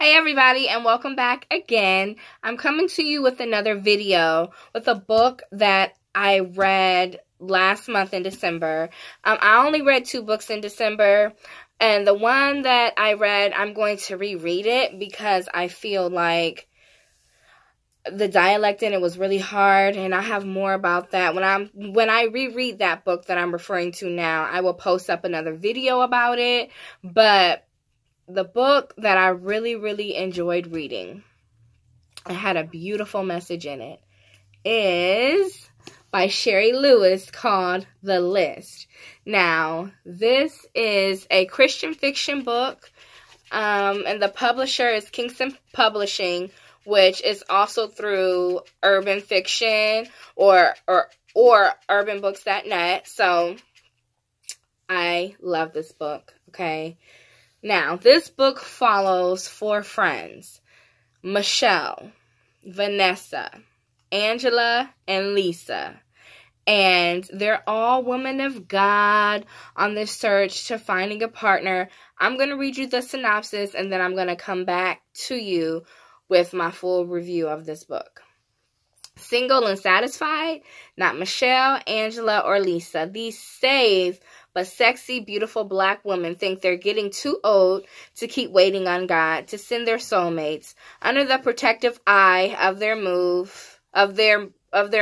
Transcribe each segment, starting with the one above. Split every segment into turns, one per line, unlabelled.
Hey everybody, and welcome back again. I'm coming to you with another video with a book that I read last month in December. I only read 2 books in December, and the one that I read, I'm going to reread it because I feel like the dialect in it was really hard, and I have more about that. When I reread that book that I'm referring to now, I will post up another video about it, but the book that I really enjoyed reading, it had a beautiful message in it, is by Sherri called The List. Now, this is a Christian fiction book, and the publisher is Kingston Publishing, which is also through Urban Fiction or urbanbooks.net. So, I love this book, okay? Now, this book follows 4 friends, Michelle, Vanessa, Angela, and Lisa. And they're all women of God on this search to finding a partner. I'm going to read you the synopsis, and then I'm going to come back to you with my full review of this book. Single and satisfied? Not Michelle, Angela, or Lisa. These saved but sexy, beautiful black women think they're getting too old to keep waiting on God to send their soulmates under the protective eye of their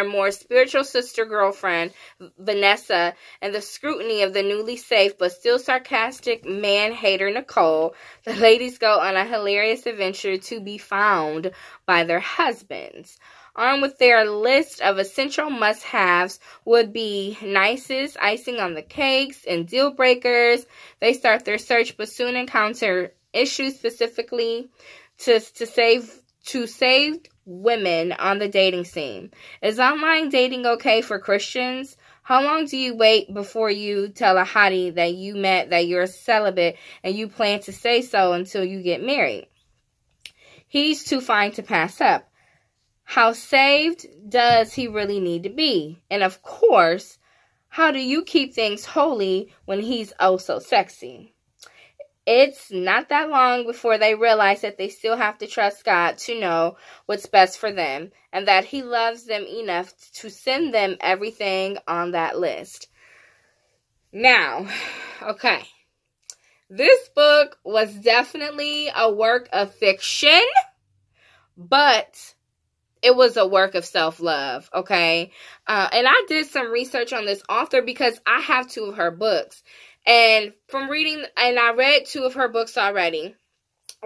more spiritual sister girlfriend, Vanessa, and the scrutiny of the newly safe but still sarcastic man-hater, Nicole. The ladies go on a hilarious adventure to be found by their husbands. Armed with their list of essential must-haves would be nicest, icing on the cakes, and deal breakers, they start their search but soon encounter issues specifically to saved women on the dating scene. Is online dating okay for Christians? How long do you wait before you tell a hottie that you met that you're celibate and you plan to say so until you get married? He's too fine to pass up. How saved does he really need to be? And of course, how do you keep things holy when he's oh so sexy? It's not that long before they realize that they still have to trust God to know what's best for them, and that he loves them enough to send them everything on that list. Now, okay, this book was definitely a work of fiction, but it was a work of self-love, okay? And I did some research on this author because I have 2 of her books. And I read 2 of her books already.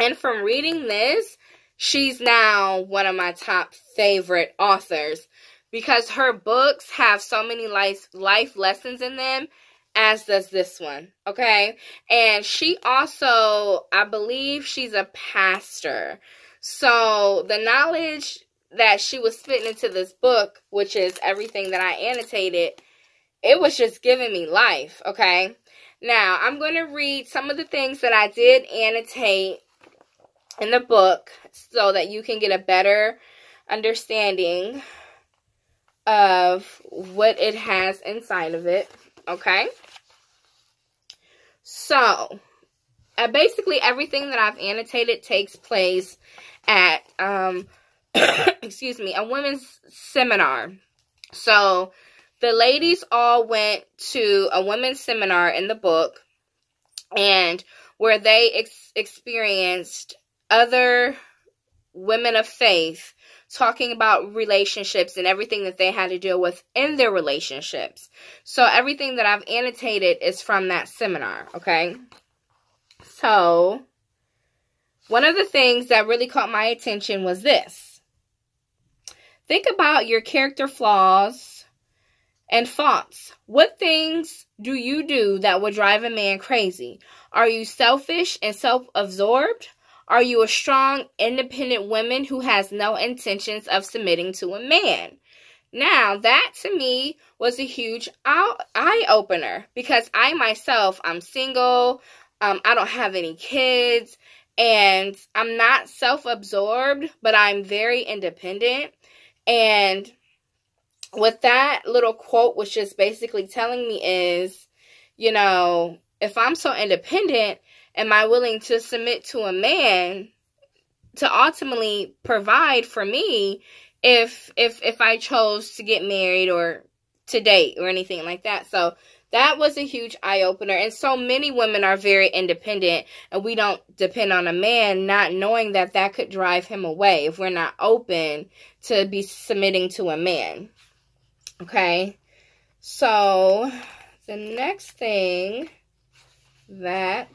And from reading this, she's now one of my top favorite authors because her books have so many life lessons in them, as does this one, okay? And she also, I believe she's a pastor. So the knowledge that she was spitting into this book, which is everything that I annotated, it was just giving me life, okay? Now, I'm going to read some of the things that I did annotate in the book so that you can get a better understanding of what it has inside of it, okay? So, basically everything that I've annotated takes place at, excuse me, a women's seminar. So, the ladies all went to a women's seminar in the book, and where they experienced other women of faith talking about relationships and everything that they had to deal with in their relationships. So, everything that I've annotated is from that seminar, okay? So, one of the things that really caught my attention was this. Think about your character flaws and faults. What things do you do that would drive a man crazy? Are you selfish and self-absorbed? Are you a strong, independent woman who has no intentions of submitting to a man? Now, that to me was a huge eye-opener because I myself, I'm single, I don't have any kids, and I'm not self-absorbed, but I'm very independent. And what that little quote was just basically telling me is, you know, if I'm so independent, am I willing to submit to a man ultimately provide for me if I chose to get married or to date or anything like that. So that was a huge eye-opener. And so many women are very independent, and we don't depend on a man, not knowing that that could drive him away if we're not open to be submitting to a man. Okay? So the next thing that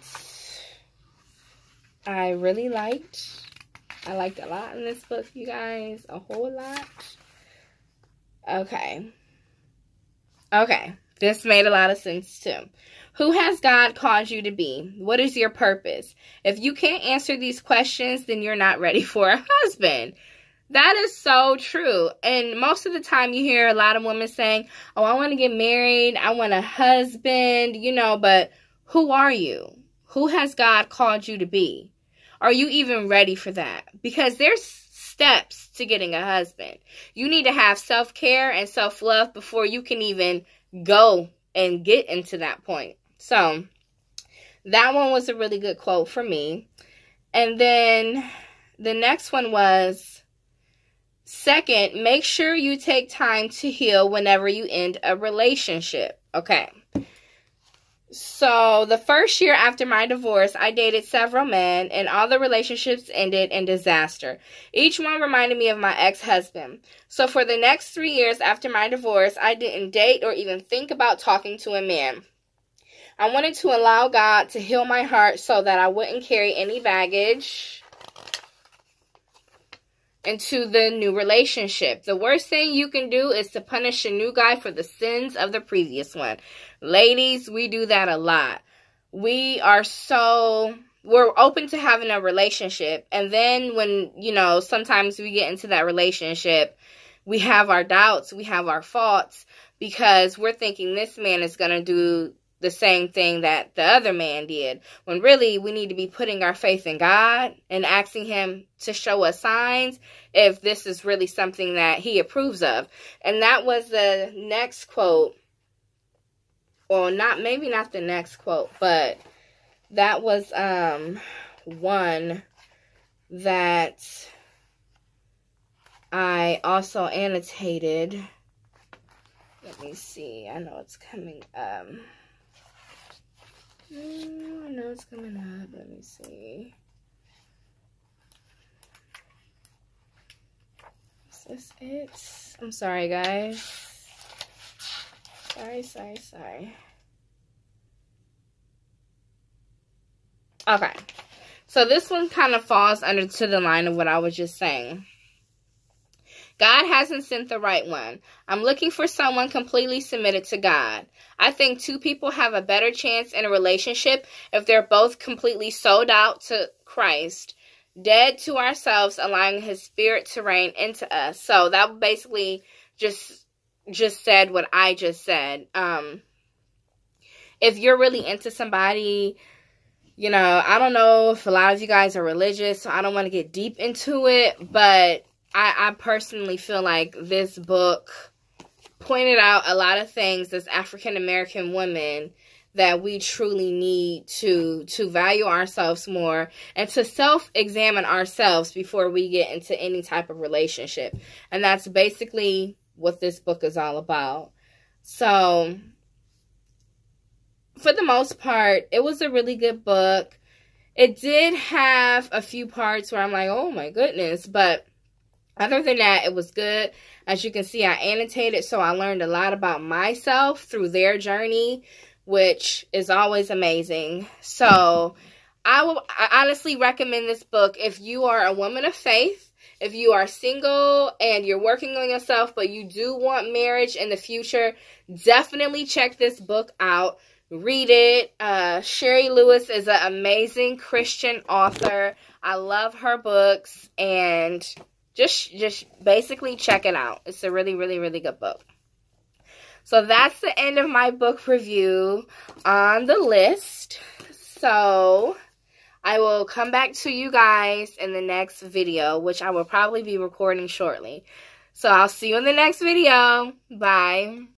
I really liked, I liked a lot in this book, you guys. A whole lot. Okay. This made a lot of sense too. Who has God called you to be? What is your purpose? If you can't answer these questions, then you're not ready for a husband. That is so true. And most of the time you hear a lot of women saying, oh, I want to get married. I want a husband, you know, but who are you? Who has God called you to be? Are you even ready for that? Because there's steps to getting a husband. You need to have self-care and self-love before you can even go and get into that point. So that one was a really good quote for me. And then the next one was, second, make sure you take time to heal whenever you end a relationship. Okay. So the first year after my divorce, I dated several men, and all the relationships ended in disaster. Each one reminded me of my ex-husband. So for the next 3 years after my divorce, I didn't date or even think about talking to a man. I wanted to allow God to heal my heart so that I wouldn't carry any baggage into the new relationship. The worst thing you can do is to punish a new guy for the sins of the previous one. Ladies, we do that a lot. We're open to having a relationship, and then when, you know, sometimes we get into that relationship, we have our doubts, we have our faults, because we're thinking this man is going to do the same thing that the other man did, when really we need to be putting our faith in God and asking him to show us signs if this is really something that he approves of. And that was the next quote. Well, maybe not the next quote, but that was one that I also annotated. Let me see. I know it's coming up. I know it's coming up. Let me see. Is this it? I'm sorry, guys. Sorry. Okay. So this one kind of falls under to the line of what I was just saying. God hasn't sent the right one. I'm looking for someone completely submitted to God. I think two people have a better chance in a relationship if they're both completely sold out to Christ, dead to ourselves, allowing his spirit to reign into us. So that basically just said what I just said. If you're really into somebody, you know, I don't know if a lot of you guys are religious, so I don't want to get deep into it, but I personally feel like this book pointed out a lot of things as African-American women that we truly need to value ourselves more and to self-examine ourselves before we get into any type of relationship. And that's basically what this book is all about. So, for the most part, it was a really good book. It did have a few parts where I'm like, oh my goodness, but other than that, it was good. As you can see, I annotated, so I learned a lot about myself through their journey, which is always amazing. So I honestly recommend this book if you are a woman of faith, if you are single and you're working on yourself, but you do want marriage in the future. Definitely check this book out. Read it. Sherri Lewis is an amazing Christian author. I love her books, and just basically check it out. It's a really, really, really good book. So that's the end of my book review on the list. So I will come back to you guys in the next video, which I will probably be recording shortly. So I'll see you in the next video. Bye.